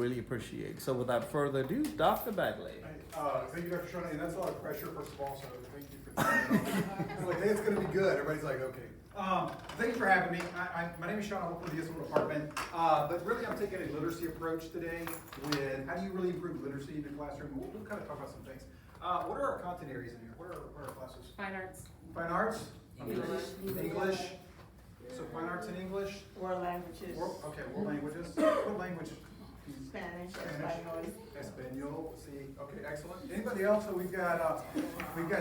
really appreciate. So without further ado, Dr. Bagley. Thank you, Dr. Shona, and that's a lot of pressure, first of all, so thank you for that. It's like, hey, it's gonna be good. Everybody's like, okay. Thank you for having me. My name is Sean, I work with the ESL department, but really I'm taking a literacy approach today with how do you really improve literacy in your classroom. We'll kind of talk about some things. What are our content areas in here? What are our classes? Fine arts. Fine arts? English. English. So fine arts and English? World languages. Okay, world languages. What language? Spanish. Espanol. See, okay, excellent. Anybody else? So we've got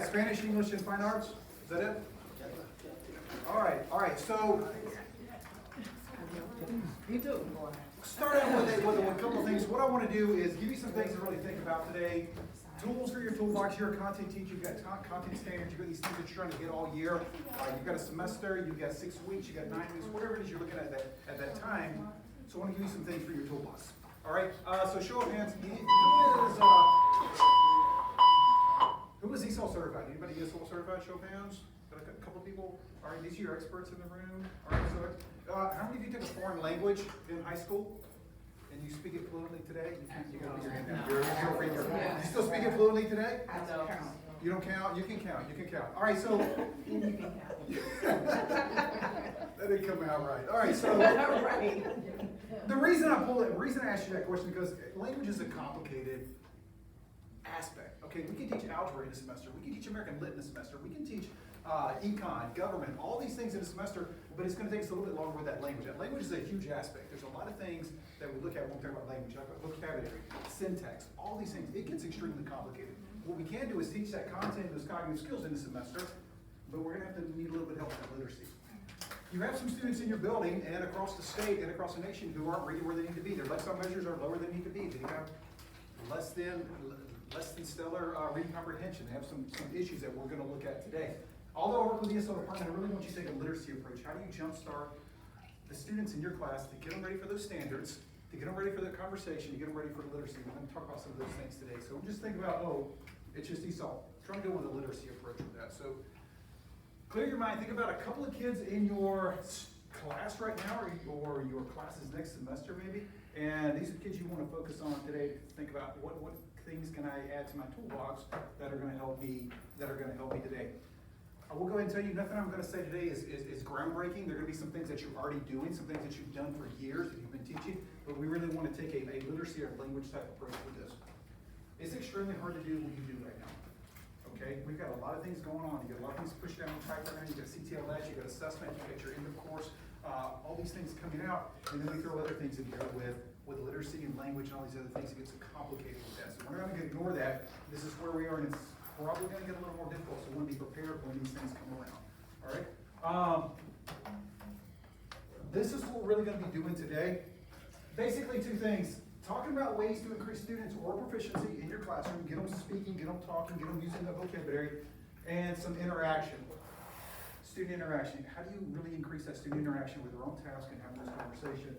Spanish, English, and fine arts. Is that it? All right. So You do. start out with a couple of things. What I want to do is give you some things to really think about today. Tools for your toolbox. You're a content teacher. You've got content standards. You've got these things that you're trying to get all year. You've got a semester. You've got 6 weeks. You've got 9 weeks. Whatever it is you're looking at that time. So I want to give you some things for your toolbox. All right. So show of hands. Who is ESOL certified? Anybody ESOL certified? Show of hands. Got a couple of people. All right. These are your experts in the room. All right. So how many of you took a foreign language in high school? And you speak it fluently today? You gotta put your hand down. You still speak it fluently today? I don't count. You don't count? You can count. All right, so. You can count. That didn't come out right. All right, so. Right. The reason I asked you that question, because language is a complicated aspect. Okay, we can teach algebra in a semester. We can teach American Lit in a semester. We can teach econ, government, all these things in a semester, but it's going to take us a little bit longer with that language. That language is a huge aspect. There's a lot of things that we look at when we talk about language, like vocabulary, syntax, all these things. It gets extremely complicated. What we can do is teach that content, those cognitive skills in the semester, but we're going to need a little bit of help with that literacy. You have some students in your building and across the state and across the nation who aren't reading where they need to be. Their lexile measures are lower than they need to be. They have less than stellar reading comprehension. They have some issues that we're going to look at today. Although I work with the ESL department, I really want you to take a literacy approach. How do you jumpstart the students in your class to get them ready for those standards, to get them ready for the conversation, to get them ready for literacy? We're going to talk about some of those things today. So just think about, it's just ESOL. Try to go with a literacy approach with that. So clear your mind. Think about a couple of kids in your class right now, or your classes next semester maybe. And these are kids you want to focus on today. Think about what things can I add to my toolbox that are going to help me today. I will go ahead and tell you, nothing I'm going to say today is groundbreaking. There are going to be some things that you're already doing, some things that you've done for years that you've been teaching, but we really want to take a literacy or language type approach with this. It's extremely hard to do what you do right now. Okay, we've got a lot of things going on. You got a lot of things pushed down the pipe right now. You got CTLS, you got assessment, you got your end of course, all these things coming out, and then we throw other things in here with literacy and language and all these other things. It gets complicated with that. So we're not going to ignore that. This is where we are, and it's probably going to get a little more difficult, so we want to be prepared when these things come around. All right? This is what we're really going to be doing today. Basically, two things. Talking about ways to increase students' oral proficiency in your classroom, get them speaking, get them talking, get them using the vocabulary, and some interaction. Student interaction. How do you really increase that student interaction with their own task and having this conversation?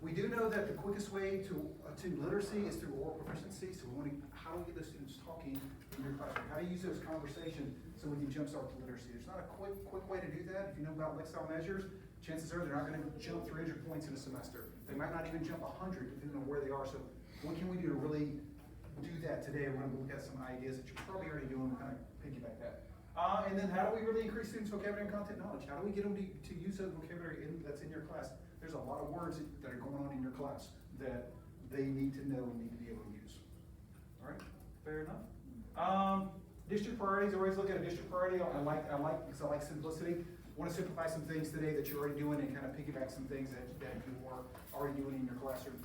We do know that the quickest way to literacy is through oral proficiency, so how do we get those students talking in your classroom? How do you use those conversations so we can jumpstart the literacy? There's not a quick way to do that. If you know about lexile measures, chances are they're not going to jump 300 points in a semester. They might not even jump 100 depending on where they are. So what can we do to really do that today? We're going to look at some ideas that you're probably already doing. We'll kind of piggyback that. And then how do we really increase students' vocabulary and content knowledge? How do we get them to use that vocabulary that's in your class? There's a lot of words that are going on in your class that they need to know and need to be able to use. All right, fair enough. District priorities. Always look at a district priority. I like because I like simplicity. I want to simplify some things today that you're already doing and kind of piggyback some things that you are already doing in your classroom.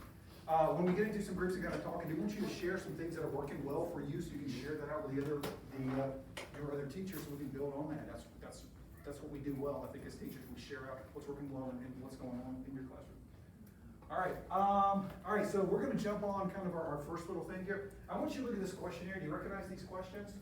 When we get into some groups and kind of talk, I do want you to share some things that are working well for you, so you can share that out with your other teachers, so we can build on that. That's what we do well. I think as teachers, we share out what's working well and what's going on in your classroom. All right. So we're going to jump on kind of our first little thing here. I want you to look at this questionnaire. Do you recognize these questions?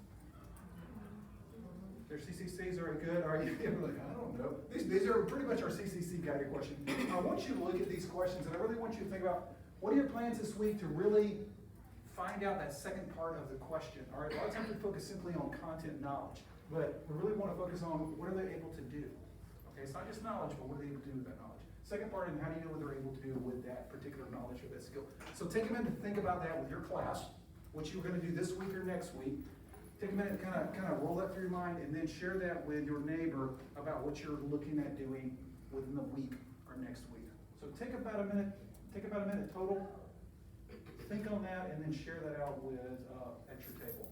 They're CCCs. Are good? Are you like, I don't know. These are pretty much our CCC guided questions. I want you to look at these questions, and I really want you to think about what are your plans this week to really find out that second part of the question. All right. A lot of times we focus simply on content knowledge. But we really want to focus on what are they able to do. Okay, it's not just knowledge, but what are they able to do with that knowledge. Second part, and how do you know what they're able to do with that particular knowledge or that skill? So take a minute to think about that with your class, what you're gonna do this week or next week. Take a minute to kind of roll that through your mind, and then share that with your neighbor about what you're looking at doing within the week or next week. So take about a minute total, think on that, and then share that out with, at your table.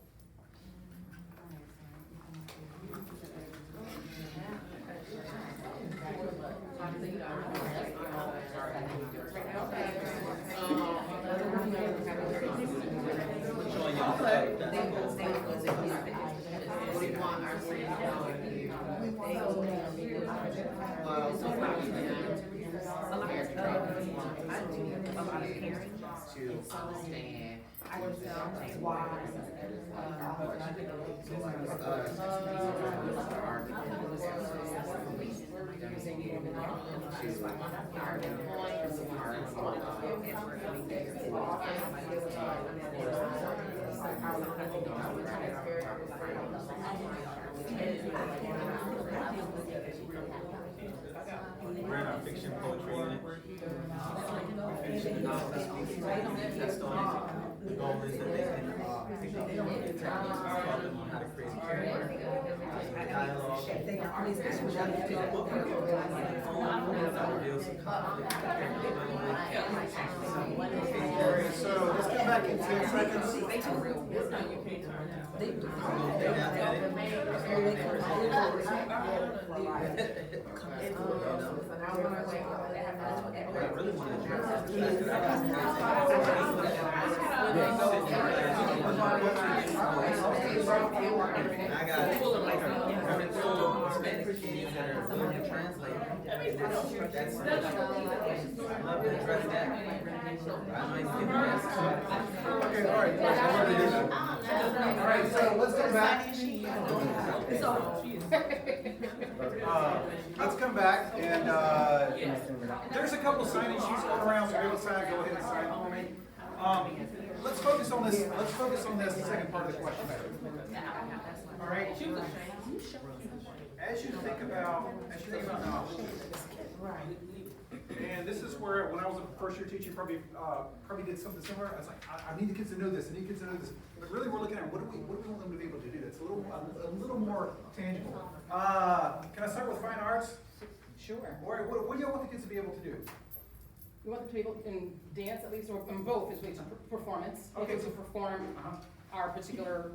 We're in our fiction poetry unit. We finished the novel this week. That's the only, the goal is that they can pick up the techniques, taught them on how to create character, dialogue. Reveal some conflict. Alright, so let's get back in 10 seconds. I really want to address I got Spanish kids that are willing to translate. That's I love to address that. I might give that. Okay, alright, so let's go back. Let's come back, and, there's a couple sign-in sheets going around, so everyone sign, go ahead and sign for me. Let's focus on this second part of the question. Alright? As you think about knowledge, and this is where, when I was a first year teacher, probably did something similar. I was like, I need the kids to know this, But really, we're looking at what do we want them to be able to do that's a little more tangible. Can I start with fine arts? Sure. Or what do y'all want the kids to be able to do? We want them to be able, in dance at least, or in both, is based on performance. Okay. To perform our particular,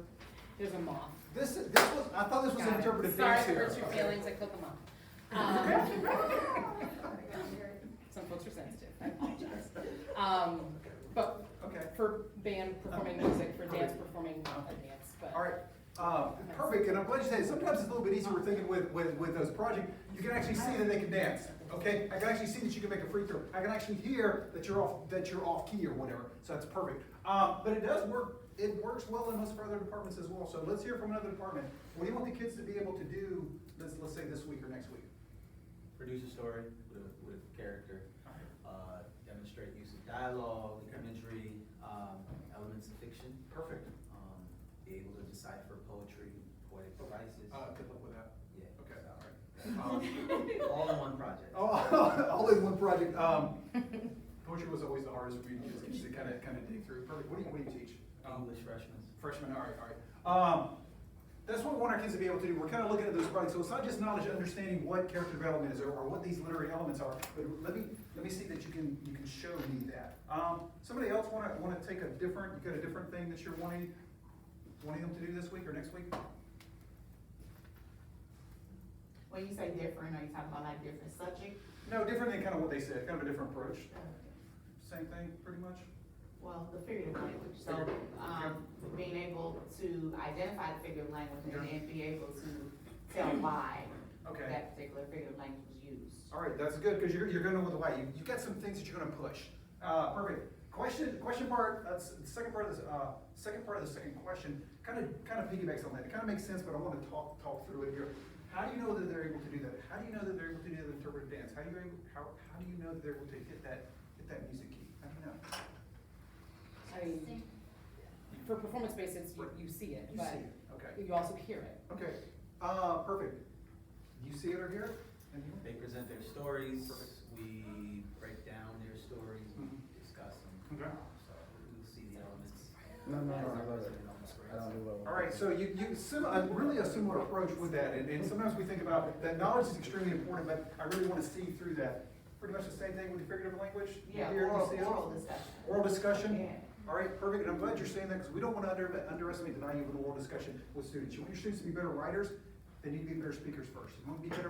there's a moth. I thought this was an Got it. interpretive Sorry dance if it here. hurts your feelings, I clip them up. Some folks are sensitive, I apologize. But Okay. for band performing music, for dance performing a dance, but. All right, perfect, and I'm glad you said, sometimes it's a little bit easier, we're thinking with those projects, you can actually see that they can dance, okay? I can actually see that you can make a free throw, I can actually hear that you're off key or whatever, so that's perfect. But it does work, it works well in most of our other departments as well, so let's hear from another department. What do you want the kids to be able to do, let's say this week or next week? Produce a story with character, demonstrate use of dialogue, imagery, elements of fiction. Perfect. Be able to decipher poetry, poetic devices. Good luck with that. Yeah. Okay, all right. All in one project. All in one project. Poetry was always the hardest for me to kind of dig through. Perfect. What do you teach? English freshmen. Freshmen. All right. That's what we want our kids to be able to do. We're kind of looking at those projects. So it's not just knowledge, understanding what character development is or what these literary elements are. But let me see that you can show me that. Somebody else want to take a different? You got a different thing that you're wanting them to do this week or next week? When you say different, are you talking about like different subject? No, different than kind of what they said. Kind of a different approach. Same thing, pretty much. Well, the figurative language, so, being able to identify the figurative language and then be able to tell why Okay. that particular figurative language was used. All right, that's good because you're going to know the why. You've got some things that you're going to push. Perfect. Question part. That's the second part of this. Second part of the second question kind of piggybacks on that. It kind of makes sense, but I want to talk through it here. How do you know that they're able to do that? How do you know that they're able to do the interpretive dance? How do you know that they're able to hit that music key? How do you know? I mean, for performance based, you see it, You but see it. Okay. you also hear it. Okay. Perfect. You see it or hear it? And you? They present their stories. Perfect. we break down their stories, we Mhm. discuss them. Okay. So you'll see the elements. No, as I they're love it. presented on the screen. I don't do well. All right, so really a similar approach with that, and sometimes we think about that knowledge is extremely important, but I really want to see through that. Pretty much the same thing with the figurative language? Yeah, Here, you see it? oral discussion. Oral discussion? Yeah. All right, perfect, and I'm glad you're saying that, because we don't want to underestimate the value of an oral discussion with students. You want your students to be better writers, they need to be better speakers first. You want to be better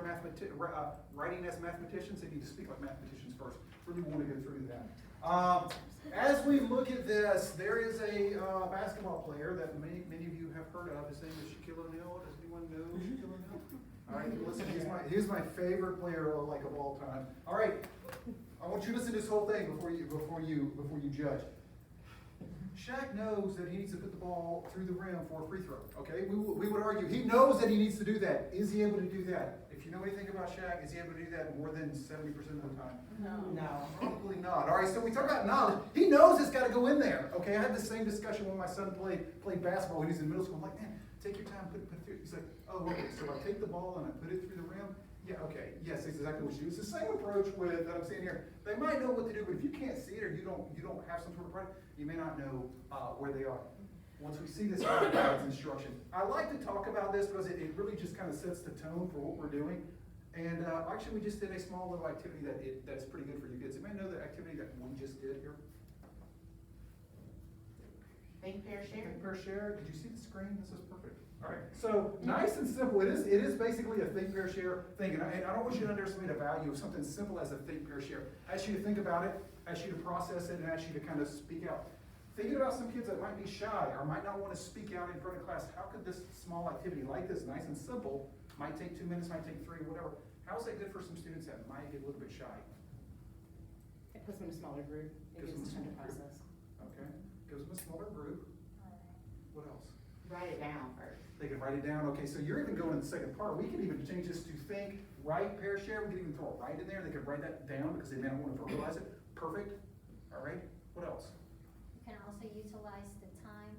writing as mathematicians, they need to speak like mathematicians first. Really want to go through that. As we look at this, there is a basketball player that many of you have heard of. His name is Shaquille O'Neal. Does anyone know Shaquille O'Neal? All right, listen, he's my favorite player like of all time. All right, I want you to listen to this whole thing before you judge. Shaq knows that he needs to put the ball through the rim for a free throw, okay? We would argue, he knows that he needs to do that. Is he able to do that? If you know anything about Shaq, is he able to do that more than 70% of the time? No. Probably not. All right, so we talk about knowledge. He knows it's got to go in there, okay? I had the same discussion when my son played basketball when he was in middle school. I'm like, man, take your time, put it through. He's like, oh, okay, so I take the ball and I put it through the rim? Yeah, okay, yes, that's exactly what you do. It's the same approach with, that I'm saying here. They might know what to do, but if you can't see it or you don't have some sort of product, you may not know where they are. Once we see this guidance instruction, I like to talk about this because it really just kind of sets the tone for what we're doing. And actually, we just did a small little activity that's pretty good for you kids. Anybody know the activity that we just did here? Think, pair, share. Think, pair, share. Did you see the screen? This is perfect. All right. So nice and simple. It is basically a think, pair, share thing. And I don't want you to underestimate the value of something simple as a think, pair, share. I ask you to think about it. I ask you to process it, and I ask you to kind of speak out. Thinking about some kids that might be shy or might not want to speak out in front of class. How could this small activity like this, nice and simple, might take 2 minutes, might take 3, whatever. How is that good for some students that might get a little bit shy? It puts them in a smaller group, it Gives gives them them a time to smaller group. process. Okay, gives them a smaller group. What else? Write it down first. They can write it down. Okay, so you're even going to the second part. We can even change this to think, write, pair, share. We can even throw a write in there. They can write that down because they may not want to verbalize it. Perfect. All right. What else? You can also utilize the time.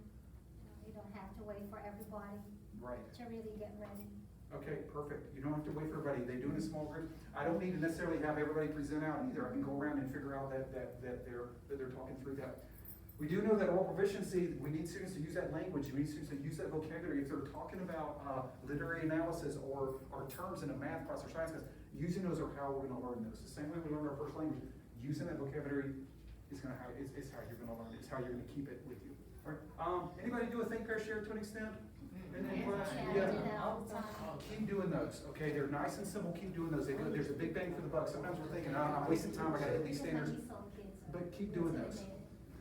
You don't have to wait for everybody Right. to really get ready. Okay, perfect. You don't have to wait for everybody. They do it in small groups. I don't need to necessarily have everybody present out either. I can go around and figure out that they're talking through that. We do know that oral proficiency, we need students to use that language. We need students to use that vocabulary. If they're talking about literary analysis or terms in a math class or science class, using those are how we're going to learn those. The same way we learn our first language, using that vocabulary is how you're going to learn it. It's how you're going to keep it with you. All right. Anybody do a think, pair, share to an extent? In class? Yeah, I do that all the time. Keep doing those, okay? They're nice and simple. Keep doing those. There's a big bang for the buck. Sometimes we're thinking, I'm wasting time. I got to hit these standards. But keep doing those.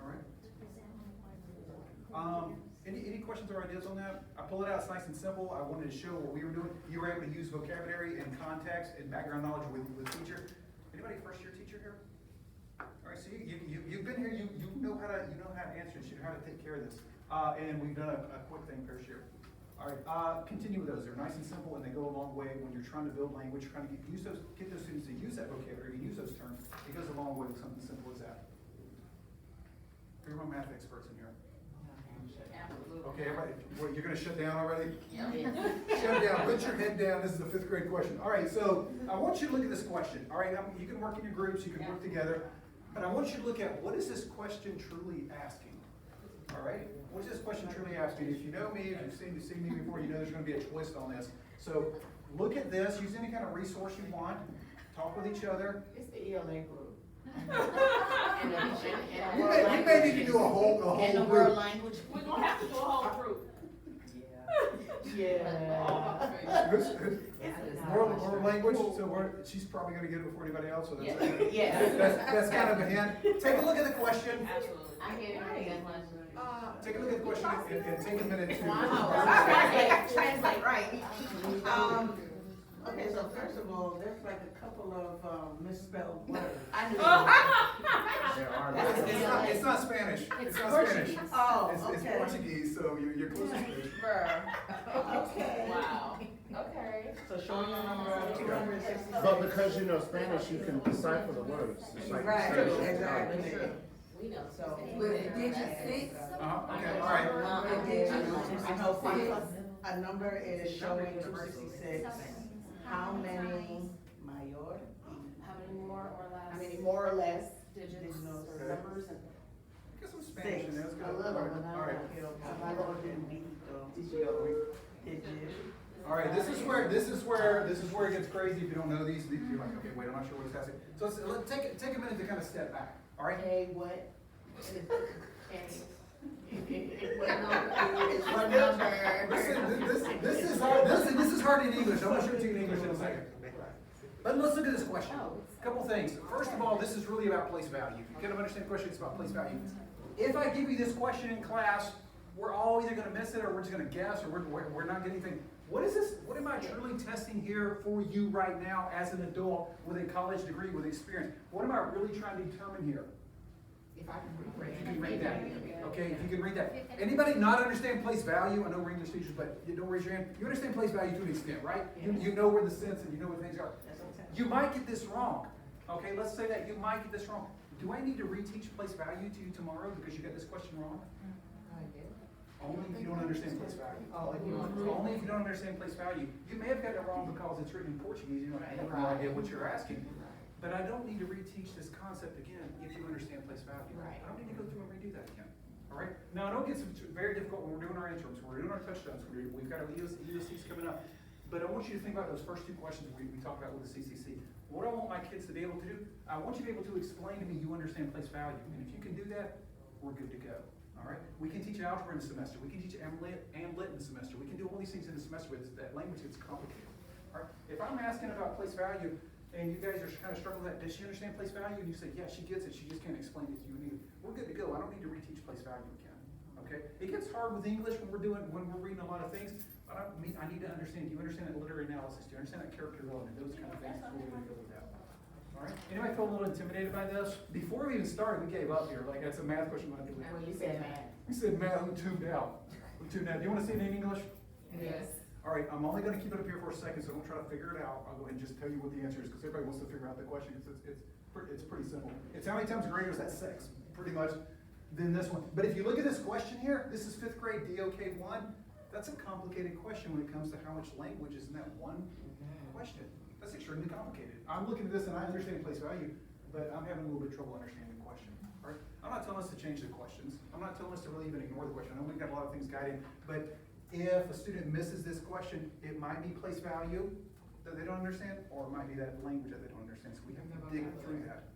All right. Any questions or ideas on that? I pull it out. It's nice and simple. I wanted to show what we were doing. You were able to use vocabulary and context and background knowledge with teacher. Anybody first year teacher here? All right. So you've been here. You know how to answer this. You know how to take care of this. And we've done a quick thing per share. All right, continue with those. They're nice and simple, and they go a long way when you're trying to build language, trying to get those students to use that vocabulary, and use those terms. It goes a long way with something simple as that. Who are my math experts in here? Okay, everybody, what, you're going to shut down already? Shut down. Put your head down. This is the 5th grade question. All right, so I want you to look at this question. All right, you can work in your groups, you can work together, but I want you to look at what is this question truly asking. All right, what is this question truly asking? If you know me, if you've seen me before, you know there's going to be a twist on this. So look at this. Use any kind of resource you want. Talk with each other. It's the ELA group. You may need to do a whole group. language. We're gonna have to do a whole group. Yeah. World language. So she's probably going to get it before anybody else. So that's Yes. that's kind of a hint. Take a look at the question. Absolutely. I get it. Take a look at the question and take a minute to. Translate, right. Okay, so first of all, there's like a couple of misspelled words. I knew. There are It's not Spanish. It's not Spanish. Oh, It's okay. Portuguese, so you're close to Spanish. Okay. Wow. Okay. So show me number 266. But because you know Spanish, you can decipher the words. It's like Right, Spanish. exactly. We know. So, With digit 6, Okay, all right. I know a number is showing 266. How many mayor? How many more or less? How many more or less? digits or Okay. numbers and. Get some Spanish in there, let's go. A little, but All right. All right, this is where it gets crazy if you don't know these. You're like, okay, wait, I'm not sure what it's asking. So let's take a minute to kind of step back. All right. Okay, what? What What number? Listen, this is hard in English. I'm gonna show it to you in English in a second. But let's look at this question. A couple things. First of all, this is really about place value. You kind of understand the question, it's about place value. If I give you this question in class, we're all either gonna miss it or we're just gonna guess or we're not getting anything. What is this? What am I truly testing here for you right now as an adult with a college degree, with experience? What am I really trying to determine here? If I can read. If you can read that, okay, if you can read that. Anybody not understand place value? I know we're English teachers, but you don't raise your hand. You understand place value to an extent, right? You know where the sense and you know where things are. You might get this wrong. Okay, let's say that you might get this wrong. Do I need to reteach place value to you tomorrow because you got this question wrong? Only if you don't understand place value. Only if you don't understand place value. You may have got it wrong because it's written in Portuguese, you know, I have no idea what you're asking. But I don't need to reteach this concept again if you understand place value. Right. I don't need to go through and redo that again. All right? Now, I know it gets very difficult when we're doing our interims, we're doing our touchdowns, we've got our EOCs coming up. But I want you to think about those first two questions we talked about with the CCC. What do I want my kids to be able to do? I want you to be able to explain to me you understand place value. And if you can do that, we're good to go. All right? We can teach algebra in the semester. We can teach and lit in the semester. We can do all these things in the semester, but that language gets complicated. All right? If I'm asking about place value, and you guys are kind of struggling with that, does she understand place value? And you say, yeah, she gets it, she just can't explain it to you either. We're good to go. I don't need to reteach place value again. Okay? It gets hard with English when we're reading a lot of things, but I need to understand, do you understand that literary analysis? Do you understand that character development? Those kind of things. We're going to go with that. All right? Anybody feel a little intimidated by this? Before we even started, we gave up here. Like, that's a math question. Well, you said math. We said math, I'm tuned out. I'm tuned out. Do you want to say it in English? Yes. All right, I'm only going to keep it up here for a second, so don't try to figure it out. I'll go ahead and just tell you what the answer is, because everybody wants to figure out the question. It's pretty simple. It's how many times greater is that 6, pretty much, than this one. But if you look at this question here, this is 5th grade DOK 1. That's a complicated question when it comes to how much language is in that one question. That's extremely complicated. I'm looking at this and I understand place value, but I'm having a little bit of trouble understanding the question. All right? I'm not telling us to change the questions. I'm not telling us to really even ignore the question. I know we've got a lot of things guided, but if a student misses this question, it might be place value that they don't understand, or it might be that language that they don't understand. So we have to dig through that.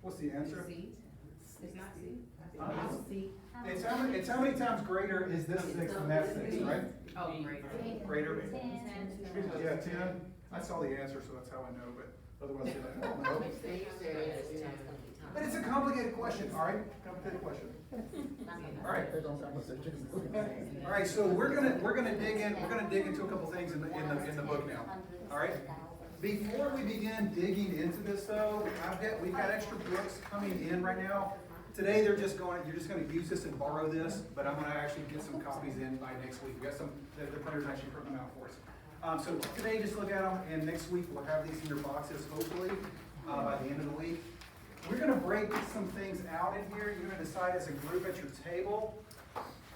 What's the answer? It's not C. It's how many times greater is this 6 than that 6, right? Oh, greater. Greater. 10. Yeah, 10. I saw the answer, so that's how I know, but otherwise I don't know. But it's a complicated question, all right? Complicated question. All right. All right, so we're gonna dig into a couple things in the book now. All right. Before we begin digging into this though, we've got extra books coming in right now. Today you're just gonna use this and borrow this, but I'm gonna actually get some copies in by next week. We got some, the printers actually print them out for us. So today just look at them, and next week we'll have these in your boxes hopefully by the end of the week. We're gonna break some things out in here. You're gonna decide as a group at your table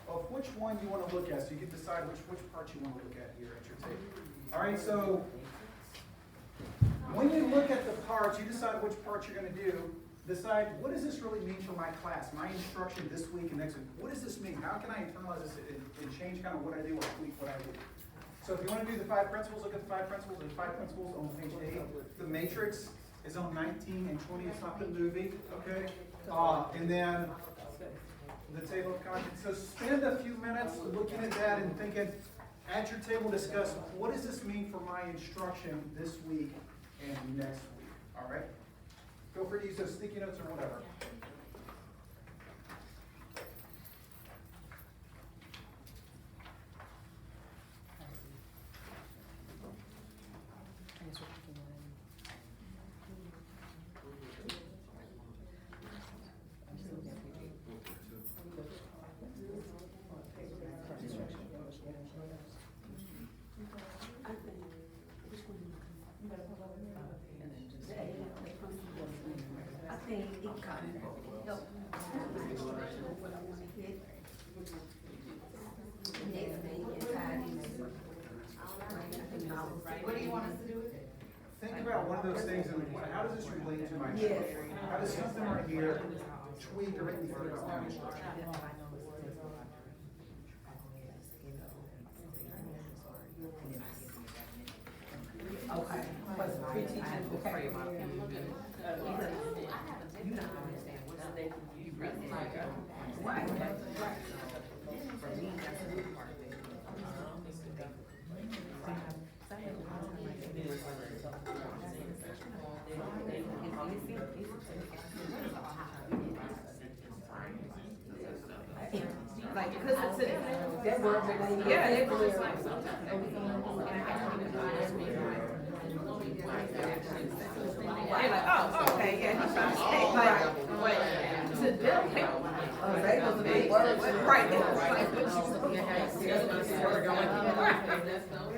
of which one you wanna look at. So you can decide which part you wanna look at here at your table. All right, so when you look at the parts, you decide which parts you're gonna do. Decide, what does this really mean for my class, my instruction this week and next week? What does this mean? How can I internalize this and change kind of what I do or tweak what I do? So if you wanna do the 5 principles, look at the 5 principles. There's 5 principles on page 8. The matrix is on 19 and 20. It's not the movie, okay? And then the table of contents. So spend a few minutes looking at that and thinking, at your table, discuss what does this mean for my instruction this week and next week, all right? Feel free to use those sticky notes or whatever. I think econ. one of those things, and how does this relate to my instruction? How does something right here tweak or make me think about my instruction? Okay. But pre-teaching vocabulary. You don't understand what they you really like. Right. For me, that's a big part of it. Like, because it's that word, Yeah, they were just like sometimes. They're like, oh, okay, yeah, he's trying to say, like, but to them, they was the big words. right, they was like,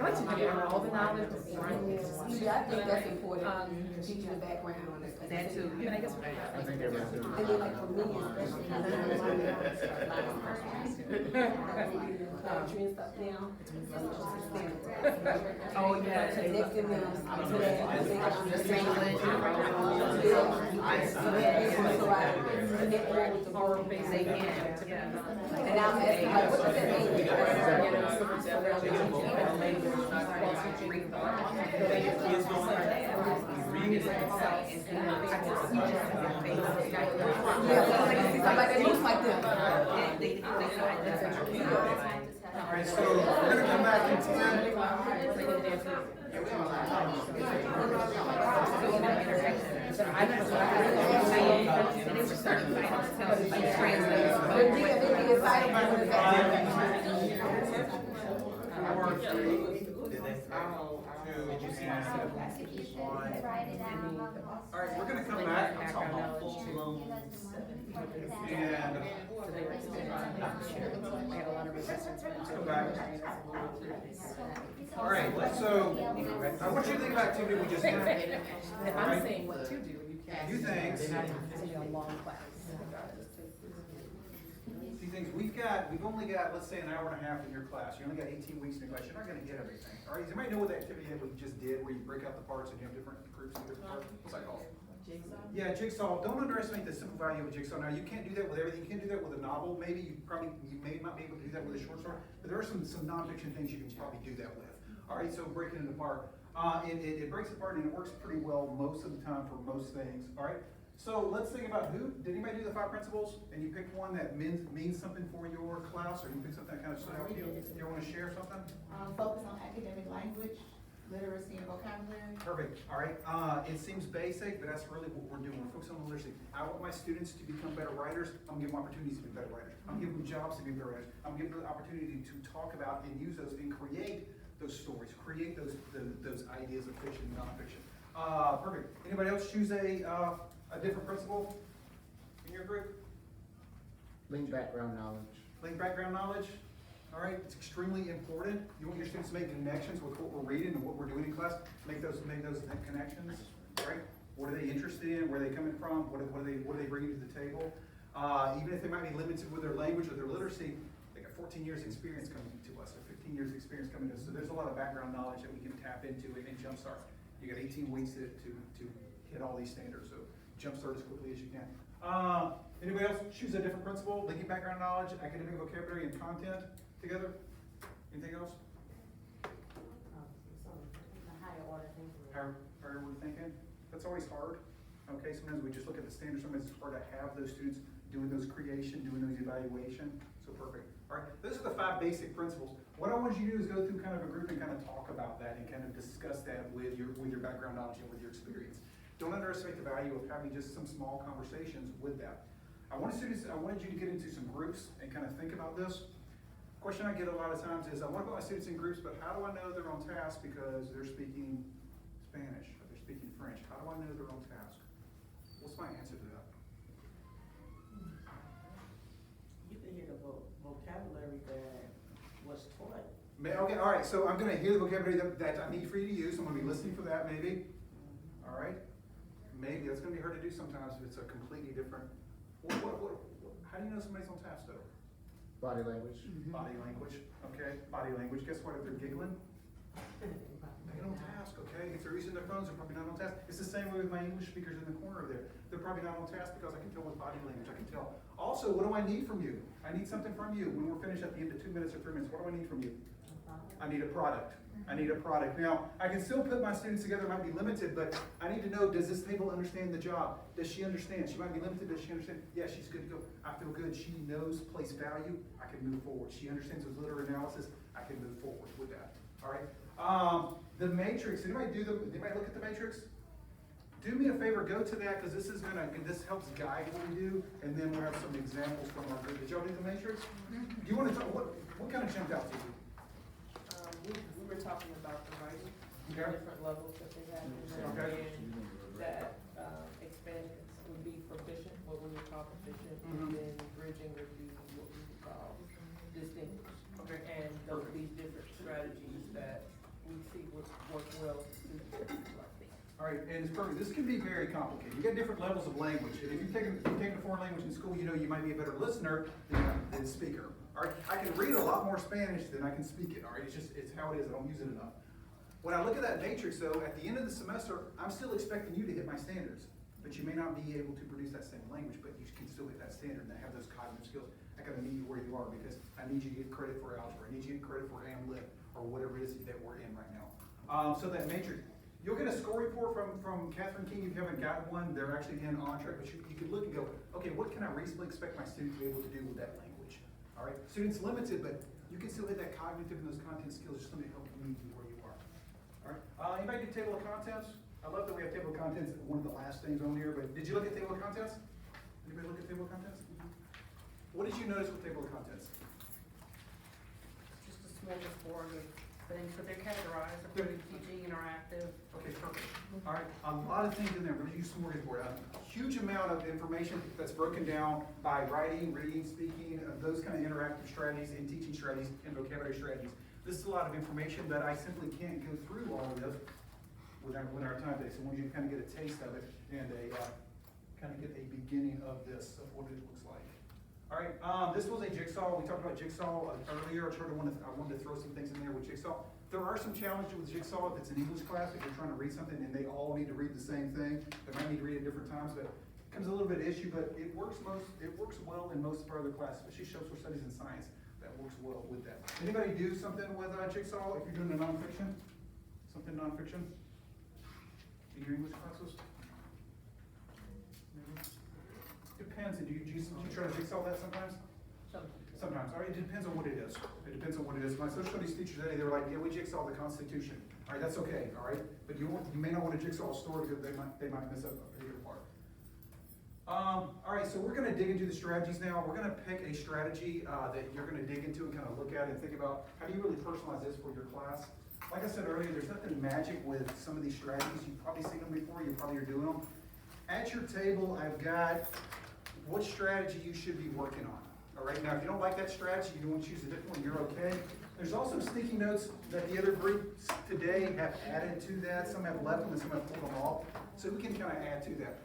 What you get all the knowledge of Yeah, I think that's important, teaching the background on it. that too. I mean, I guess. I think everyone And then like for me, especially, poetry and stuff now. Oh, yeah. Connecting them to that. They can, And I'm asking, like, what does that mean? Yeah, but I can see somebody that looks like them. Alright, so we're gonna come back in 10. Write it out. Alright, we're gonna come back, I'm talking about full blown. And let's come back. Alright, so I want you to think about activity we just did. If I'm saying what to do, you can't. Few things. It's a long class. Few things, we've only got, let's say, an hour and a half in your class, you only got 18 weeks in your class, you're not gonna get everything. Alright, does anybody know what the activity that we just did, where you break out the parts and you have different groups and different parts? What's that called? Yeah, jigsaw. Don't underestimate the simple value of a jigsaw. Now, you can't do that with everything. You can't do that with a novel. Maybe you may not be able to do that with a short story, but there are some nonfiction things you can probably do that with. All right, so breaking it apart. It breaks apart and it works pretty well most of the time for most things. All right, so let's think about did anybody do the 5 principles? And you picked one that means something for your class, or you picked something that kind of stood out to you? You want to share something? Focus on academic language, literacy, and vocabulary. Perfect, all right. It seems basic, but that's really what we're doing. We're focusing on literacy. I want my students to become better writers. I'm giving them opportunities to be better writers. I'm giving them jobs to be better writers. I'm giving them the opportunity to talk about and use those and create those stories, create those ideas of fiction and nonfiction. Perfect. Anybody else choose a different principle in your group? Link background knowledge. Link background knowledge. All right, it's extremely important. You want your students to make connections with what we're reading and what we're doing in class. Make those connections. Right? What are they interested in? Where are they coming from? What are they bringing to the table? Even if they might be limited with their language or their literacy, they got 14 years experience coming to us, or 15 years experience coming to us. So there's a lot of background knowledge that we can tap into and jumpstart. You got 18 weeks to hit all these standards. So jumpstart as quickly as you can. Anybody else choose a different principle? Linking background knowledge, academic vocabulary, and content together? Anything else? Higher order thinking? That's always hard. Okay, sometimes we just look at the standards. Sometimes it's hard to have those students doing those creation, doing those evaluation. So perfect. All right, those are the 5 basic principles. What I want you to do is go through kind of a group and kind of talk about that and kind of discuss that with your background knowledge and with your experience. Don't underestimate the value of having just some small conversations with that. I wanted you to get into some groups and kind of think about this. Question I get a lot of times is, I want to put my students in groups, but how do I know they're on task because they're speaking Spanish or they're speaking French? How do I know they're on task? What's my answer to that? You can hear the vocabulary that was taught. Okay, all right, so I'm going to hear the vocabulary that I need for you to use. I'm going to be listening for that, maybe. All right? Maybe. That's going to be hard to do sometimes if it's a completely different. How do you know somebody's on task, though? Body language. Body language, okay, body language. Guess what, if they're giggling, They don't task, okay? If they're using their phones, they're probably not on task. It's the same way with my English speakers in the corner there. They're probably not on task because I can tell with body language, I can tell. Also, what do I need from you? I need something from you. When we're finished at the end of 2 minutes or 3 minutes, what do I need from you? I need a product. I need a product. Now, I can still put my students together, it might be limited, but I need to know, does this table understand the job? Does she understand? She might be limited, does she understand? Yeah, she's good to go. I feel good. She knows place value. I can move forward. She understands with literary analysis. I can move forward with that. All right. The matrix. Anybody look at the matrix? Do me a favor, go to that, because this helps guide what we do, and then we'll have some examples from our group. Did y'all do the matrix? Do you want to talk, what kind of jumped out to you? We were talking about the writing, Okay. different levels that they have, Okay. and that expansions would be proficient, what we would call proficient, and then bridging would be what we would call distinguished. Okay. And those these different strategies that we see would work well with students. All right, and it's perfect. This can be very complicated. You get different levels of language, and if you've taken a foreign language in school, you know you might be a better listener than speaker. All right, I can read a lot more Spanish than I can speak it. All right, it's how it is. I don't use it enough. When I look at that matrix, though, at the end of the semester, I'm still expecting you to hit my standards, but you may not be able to produce that same language, but you can still hit that standard and have those cognitive skills. I gotta meet you where you are because I need you to get credit for algebra. I need you to get credit for AMLIT or whatever it is that we're in right now. So that matrix. You'll get a score report from Catherine King if you haven't got one. They're actually in on track, but you can look and go, okay, what can I reasonably expect my student to be able to do with that language? All right, students limited, but you can still hit that cognitive and those content skills. Just let me help you meet you where you are. All right, anybody do table of contents? I love that we have table of contents, one of the last things on here, but did you look at table of contents? Anybody look at table of contents? What did you notice with table of contents? Just a smorgasbord of things, but they're categorized, they're pretty teaching, interactive. Okay, perfect. All right, a lot of things in there. We're going to use smorgasbord. A huge amount of information that's broken down by writing, reading, speaking, those kind of interactive strategies and teaching strategies and vocabulary strategies. This is a lot of information that I simply can't go through all of this with our time today. So I want you to kind of get a taste of it and kind of get a beginning of this, of what it looks like. All right, this was a jigsaw. We talked about jigsaw earlier. I wanted to throw some things in there with jigsaw. There are some challenges with jigsaw if it's an English class, if you're trying to read something and they all need to read the same thing. They might need to read it different times, but it becomes a little bit of issue, but it works well in most of our other classes, especially social studies and science. That works well with that. Anybody do something with jigsaw if you're doing a nonfiction? Something nonfiction? In your English classes? Maybe? Depends. Do you try to jigsaw that sometimes? Sometimes. All right, it depends on what it is. It depends on what it is. My social studies teachers today, they were like, yeah, we jigsaw the Constitution. All right, that's okay, all right? But you may not want to jigsaw a story because they might miss a particular part. All right, so we're gonna dig into the strategies now. We're gonna pick a strategy that you're gonna dig into and kind of look at and think about, how do you really personalize this for your class? Like I said earlier, there's nothing magic with some of these strategies. You've probably seen them before, you probably are doing them. At your table, I've got what strategy you should be working on. All right, now if you don't like that strategy, you want to choose a different one, you're okay. There's also sticky notes that the other groups today have added to that. Some have left them and some have pulled them off. So we can kind of add to that.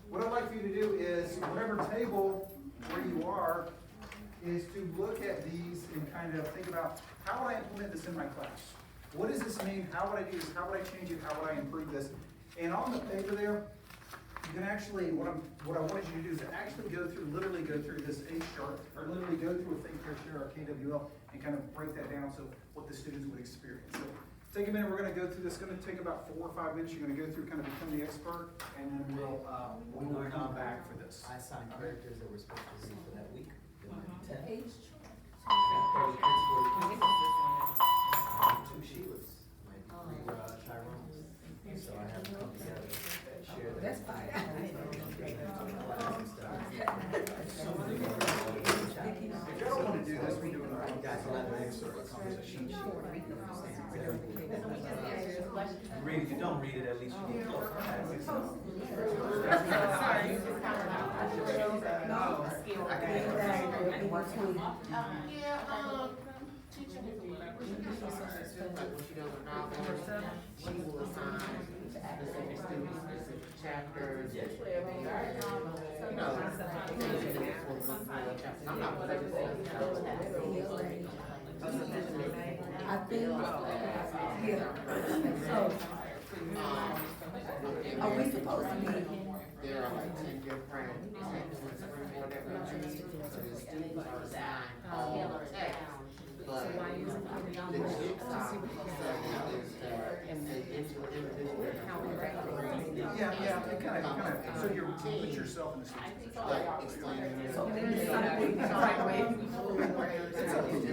What I'd like for you to do is, whatever table where you are, is to look at these and kind of think about, how would I implement this in my class? What does this mean? How would I do this? How would I change it? How would I improve this? And on the paper there, you can actually, what I wanted you to do is actually literally go through this A chart, or literally go through a Think, Care, Share, or KWL, and kind of break that down so what the students would experience. So take a minute, we're gonna go through this. It's gonna take about 4 or 5 minutes. You're gonna go through, kind of become the expert, and then we'll come back for this. I assigned characters that we're supposed to read for that week. 10. Age Two Sheilas, like three Tyrones. So I have them come together, share that. That's fine. If you don't want to do this, we do it. You guys will have an excerpt, comes a cheat sheet. Read, if you don't read it, at least you get close. Teaching is whatever. Like when she does a novel, she will assign specific students, specific chapters. You know, I'm not. I think, yeah, so, are we supposed to be? There are like 10 different sections or whatever, so the students are assigned all text. But the jigsaw study is the individual. Yeah, it kind of, so you put yourself in the situation. Like explaining. So maybe something,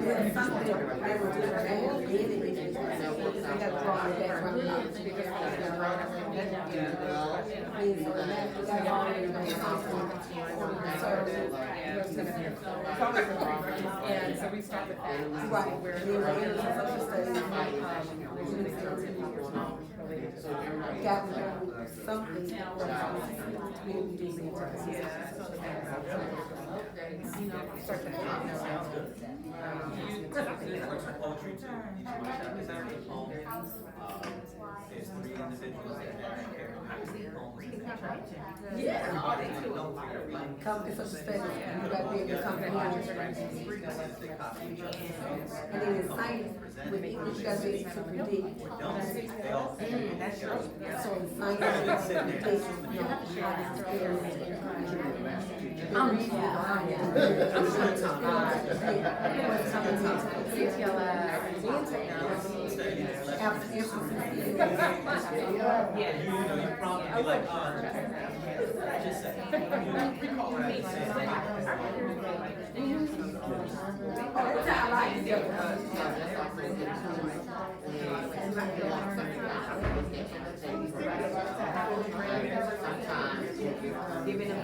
there's something they were just adding, they got to draw it back from And so we start with that. Right. Where got to do something. Works for poetry too. Each workshop is actually a poem. There's 3 individuals that carry poems. Yeah. Everybody knows they're reading. Come, it's such a special, you got to be able to come here. They copy each other. And then it's science, with English, you got to be able to predict. They all. So in science, you predict, you know, how this is I'm reading it behind it. I'm sure it's on. What's coming next? You know, you probably be like, just say, you recall what I just said. That's how I like it. giving them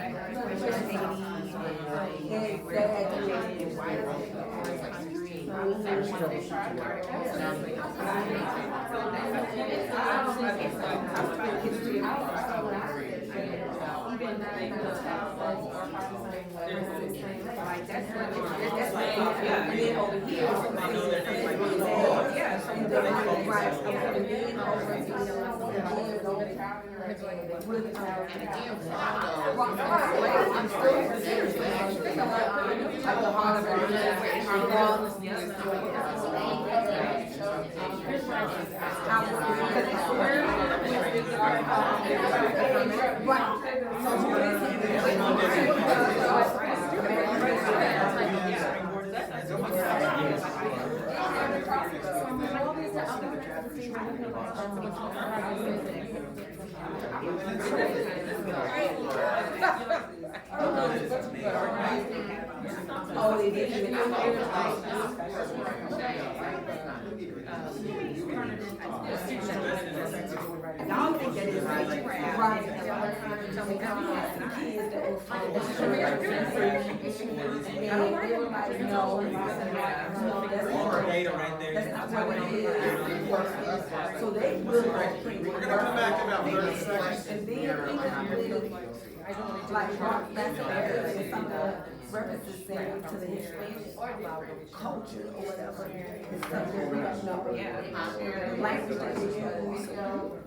Y'all think that is right. Data right there. That's not what it is. So they really We're gonna come back in about 30 seconds. and then even like rock back and some of the references saying to the Hispanic culture or whatever. It's something we don't know. Language that we use. So,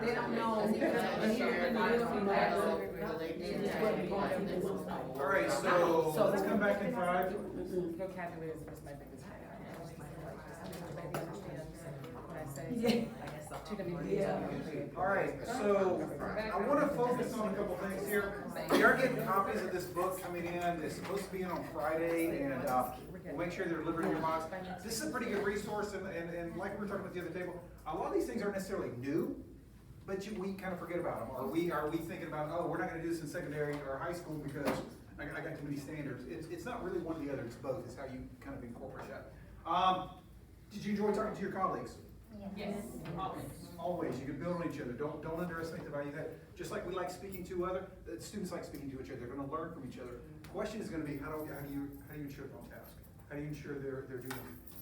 they don't know. All right, so let's come back in 5. vocabulary is just my biggest thing. Maybe understand what I say. Yeah. All right, so I want to focus on a couple things here. We are getting copies of this book coming in. It's supposed to be in on Friday, and we'll make sure they're delivered in your box. This is a pretty good resource, and like we were talking about the other table, a lot of these things aren't necessarily new, but we kind of forget about them. Are we thinking about, oh, we're not going to do this in secondary or high school because I got too many standards? It's not really one or the other. It's both. It's how you kind of incorporate that. Did you enjoy talking to your colleagues? Yes. Always, you can build on each other. Don't underestimate the value of that. Just like we like speaking to students like speaking to each other. They're going to learn from each other. The question is going to be how do you ensure they're on task? How do you ensure they're doing it?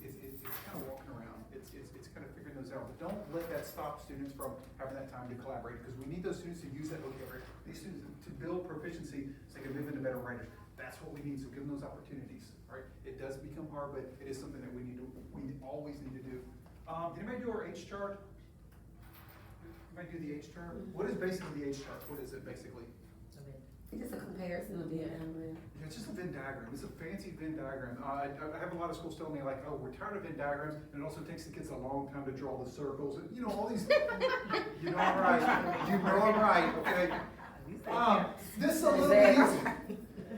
It's kind of walking around. It's kind of figuring those out. But don't let that stop students from having that time to collaborate, because we need those students to use that vocabulary. These students to build proficiency so they can move into better writers. That's what we need. So give them those opportunities. Right? It does become hard, but it is something that we always need to do. Did anybody do our H chart? Anybody do the H chart? What is basically the H chart? What is it basically? It's just a comparison of the diagram. Yeah, it's just a Venn diagram. It's a fancy Venn diagram. I have a lot of schools telling me like, oh, we're tired of Venn diagrams, and it also takes the kids a long time to draw the circles, and you know, all these, you know I'm right, you know I'm right, okay? This is a little bit easy.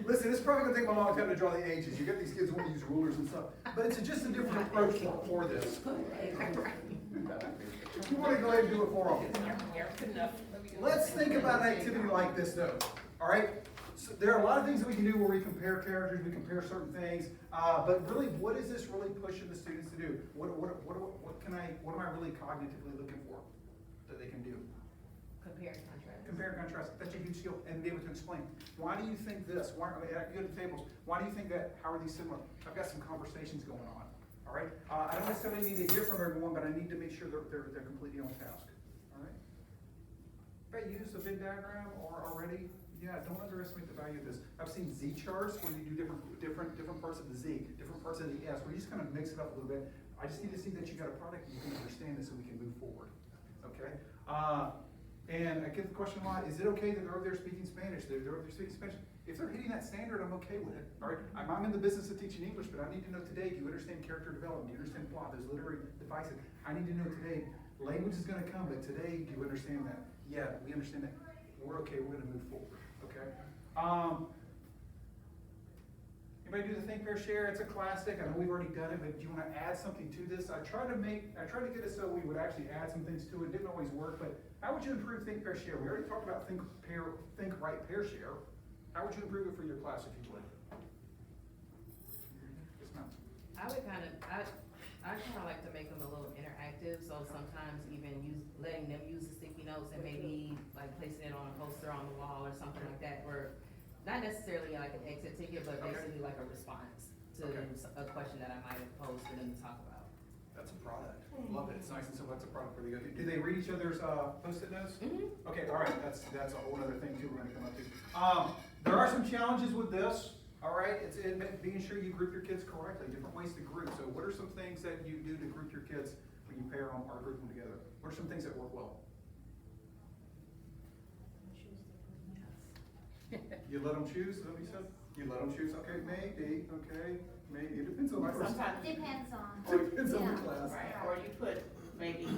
Listen, it's probably gonna take me a long time to draw the H's. You get these kids who want to use rulers and stuff, but it's just a different approach for this. You wanna go ahead and do it for them. Let's think about an activity like this though, all right? So there are a lot of things that we can do where we compare characters, we compare certain things, but really, what is this really pushing the students to do? What am I really cognitively looking for that they can do? Compare and contrast. Compare and contrast, that's a huge skill, and be able to explain. Why do you think this? Why, I mean, you go to the tables, why do you think that? How are these similar? I've got some conversations going on, all right? I don't necessarily need to hear from everyone, but I need to make sure they're completely on task, all right? If I use the Venn diagram or already, yeah, don't underestimate the value of this. I've seen Z charts where you do different parts of the Z, different parts of the S, where you just kind of mix it up a little bit. I just need to see that you got a product and you can understand this so we can move forward, okay? And I get the question a lot, is it okay that they're over there speaking Spanish? They're over there speaking Spanish. If they're hitting that standard, I'm okay with it, all right? I'm in the business of teaching English, but I need to know today, do you understand character development? Do you understand plot? There's literary devices. I need to know today, language is gonna come, but today, do you understand that? Yeah, we understand that. We're okay, we're gonna move forward, okay? Anybody do the think, pair, share? It's a classic. I know we've already done it, but do you want to add something to this? I tried to get it so we would actually add some things to it. Didn't always work, but how would you improve think, pair, share? We already talked about think, right, pair, share. How would you improve it for your class if you would? Yes, ma'am. I kind of like to make them a little interactive, so sometimes even letting them use the sticky notes and maybe like placing it on a poster on the wall or something like that, where not necessarily like an exit ticket, but basically like a response to a question that I might have posed for them to talk about. That's a product. Love it. It's nice and simple. That's a product for the good. Do they read each other's post-it notes? Mm-hmm. Okay, all right. That's a whole other thing too we're gonna come up to. There are some challenges with this. All right, it's being sure you group your kids correctly. Different ways to group. So, what are some things that you do to group your kids when you pair them or group them together? What are some things that work well? You let them choose. Is that what you said? You let them choose. Okay, maybe. Okay, maybe. It depends on my person. Depends on. It depends on the Yeah. class. Right, or you put maybe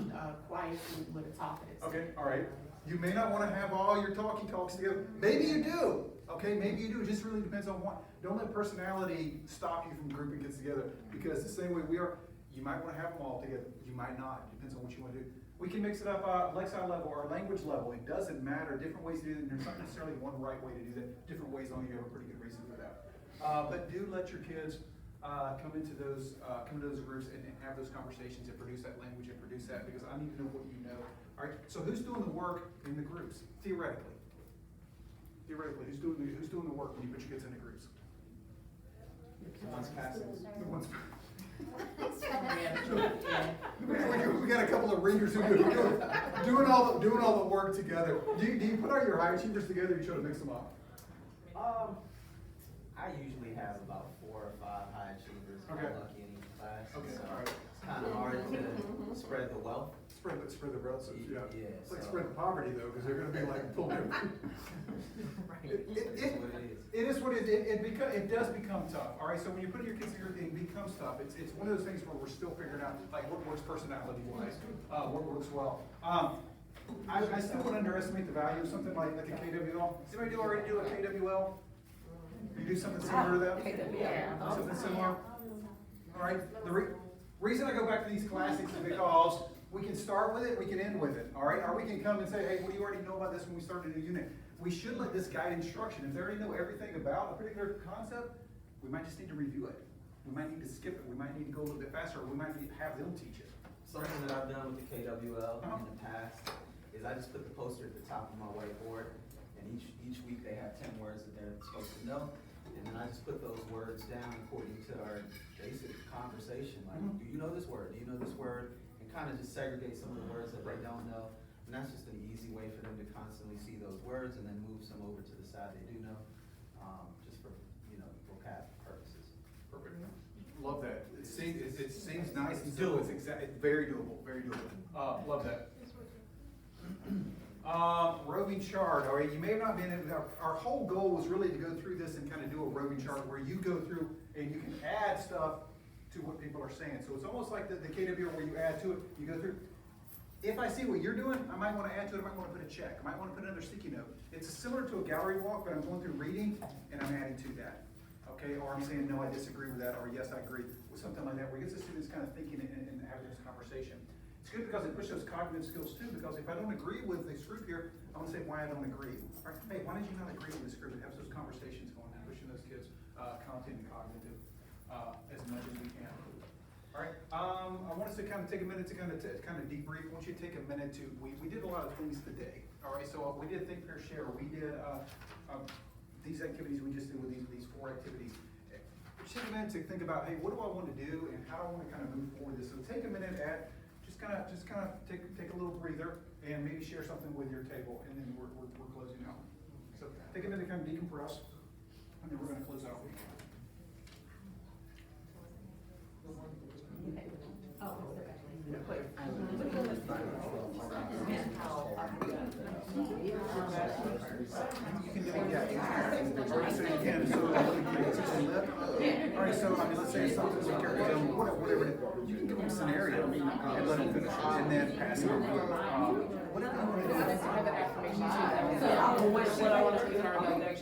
quiet with a talkative. Okay, all right. You may not want to have all your talks together. Maybe you do. Okay, maybe you do. It just really depends on what. Don't let personality stop you from grouping kids together, because the same way we are, you might want to have them all together. You might not. It depends on what you want to do. We can mix it up lexile level or language level. It doesn't matter. Different ways to do it. And there's not necessarily one right way to do that. Different ways, long as you have a pretty good reason for that. But do let your kids come into those groups and have those conversations and produce that language and produce that, because I need to know what you know. All right. So who's doing the work in the groups? Theoretically, who's doing the work when you put your kids into groups? One's passing. The ones. Yeah. We got a couple of readers who are doing all the work together. Do you put all your high achievers together? Or you try to mix them up? I usually have about 4 or 5 high achievers. Okay. I'm lucky in each class. Okay, So all right. it's kind of hard to spread the wealth. Spread the relatives. Yeah. Yeah, It's like so- spread the poverty though, because they're going to be like pulling everything. It's what it is. It is what it is. It does become tough. All right. So when you put your kids together, it becomes tough. It's one of those things where we're still figuring out like what works personality wise, what works well. I still wouldn't underestimate the value of something like a KWL. Does anybody already do a KWL? You do something similar to that? Yeah. Something similar? All right. The reason I go back to these classics is because we can start with it, we can end with it, all right? Or we can come and say, hey, what do you already know about this when we started a unit? We should let this guide instruction. If they already know everything about a particular concept, we might just need to review it. We might need to skip it. We might need to go a little bit faster, or we might need to have them teach it. Something that I've done with the KWL in the past is I just put the poster at the top of my whiteboard, and each week they have 10 words that they're supposed to know, and then I just put those words down according to our basic conversation. Like, do you know this word? Do you know this word? And kind of just segregate some of the words that they don't know. And that's just an easy way for them to constantly see those words and then move some over to the side they do know, just for, vocab purposes. Perfect. Love that. It seems nice and simple. It's very doable. Very doable. Love that. Roving chart, all right, you may have not been, our whole goal was really to go through this and kind of do a roving chart where you go through and you can add stuff to what people are saying. So it's almost like the KW where you add to it, you go through. If I see what you're doing, I might want to add to it, I might want to put a check, I might want to put another sticky note. It's similar to a gallery walk, but I'm going through reading and I'm adding to that. Okay, or I'm saying, no, I disagree with that, or yes, I agree, with something like that, where it gets the students kind of thinking and having this conversation. It's good because it pushes those cognitive skills too, because if I don't agree with this group here, I'm gonna say why I don't agree. Or, hey, why did you not agree with this group? It helps those conversations going, pushing those kids, content and cognitive, as much as we can. All right, I want us to kind of take a minute to kind of debrief. I want you to take a minute to, we did a lot of things today. All right, so we did Think, Pair, Share. We did these activities we just did with these 4 activities. Just take a minute to think about, hey, what do I want to do and how do I want to kind of move forward this? So take a minute at, just kind of take a little breather and maybe share something with your table, and then we're closing out. So take a minute to kind of decompress, and then we're going to close out. You can do it, yeah. Or so you can, so alright, so I mean, let's say something's like whatever it is, you can give them a scenario and let them finish it, and then pass it on. Whatever you want to do.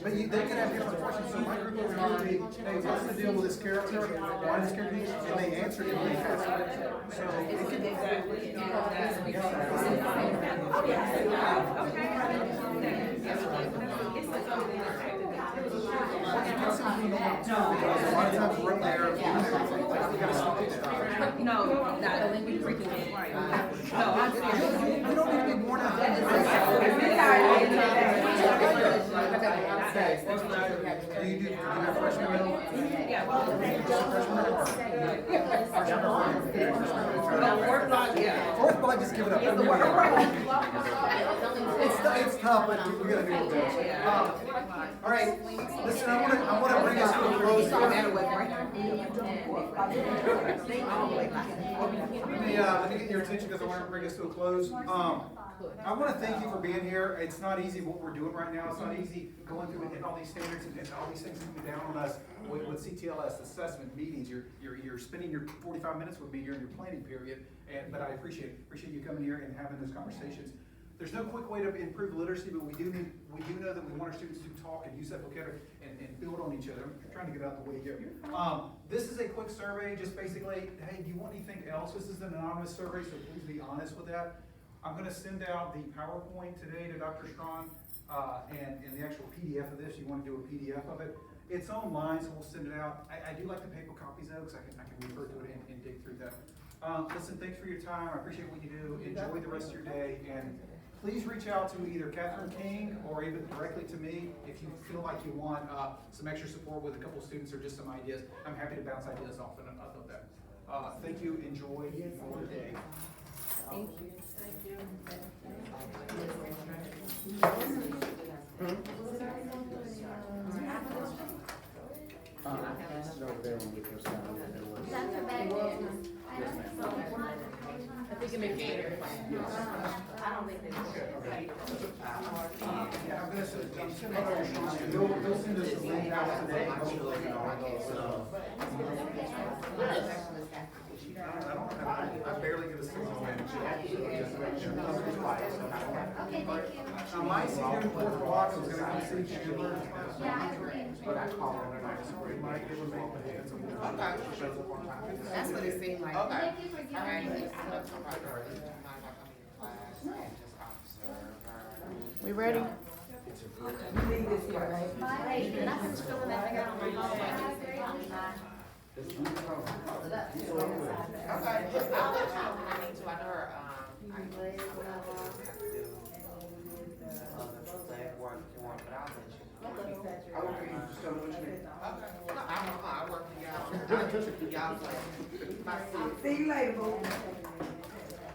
But they can have different questions, so my group over here would be, hey, what's the deal with this character? Why this character? And they answer it really fast. So it can a lot of times we're up there, we gotta stop it. No, not the language freaking right. You don't need to be born out. Do you have freshman middle? Fourth block, just give it up. It's tough, but we gotta do it best. All right, listen, I wanna bring us to a close. Let me get your attention because I want to bring us to a close. I want to thank you for being here. It's not easy what we're doing right now. It's not easy going through and hitting all these standards and all these things coming down on us with CTLS, assessment, meetings. You're spending your 45 minutes with me during your planning period, but I appreciate you coming here and having those conversations. There's no quick way to improve literacy, but we do know that we want our students to talk and use that vocabulary and build on each other. I'm trying to get out the way here. This is a quick survey, just basically, hey, do you want anything else? This is an anonymous survey, so please be honest with that. I'm going to send out the PowerPoint today to Dr. Strong and the actual PDF of this. You want to do a PDF of it. It's online, so we'll send it out. I do like the paper copies though, because I can refer to it and dig through that. Listen, thanks for your time. I appreciate what you do. Enjoy the rest of your day, and please reach out to either Catherine King or even directly to me if you feel like you want some extra support with a couple of students or just some ideas. I'm happy to bounce ideas off of that. Thank you. Enjoy your day. Thank you. Pass it over there when we get started. Dr. Bagley. I think it makes it. I don't think they should. Yeah, I'm gonna send it. They'll send us a link out today. I barely get a signal. Okay, thank you. My senior in 4th block is gonna come see you. Yeah, I believe. But I call her tonight. Might give them a hands. That's what it seemed like. Thank you for giving me. We ready? Bye. And I'm just filling that thing out on my phone. Okay, I'll let you know when I need to. I know her, I do other flag work, but I'll let you know. I will be just tell me what you need. Okay, no, I work for y'all, y'all, See you later, boo.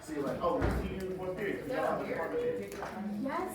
See you later. Oh, you want to Yes.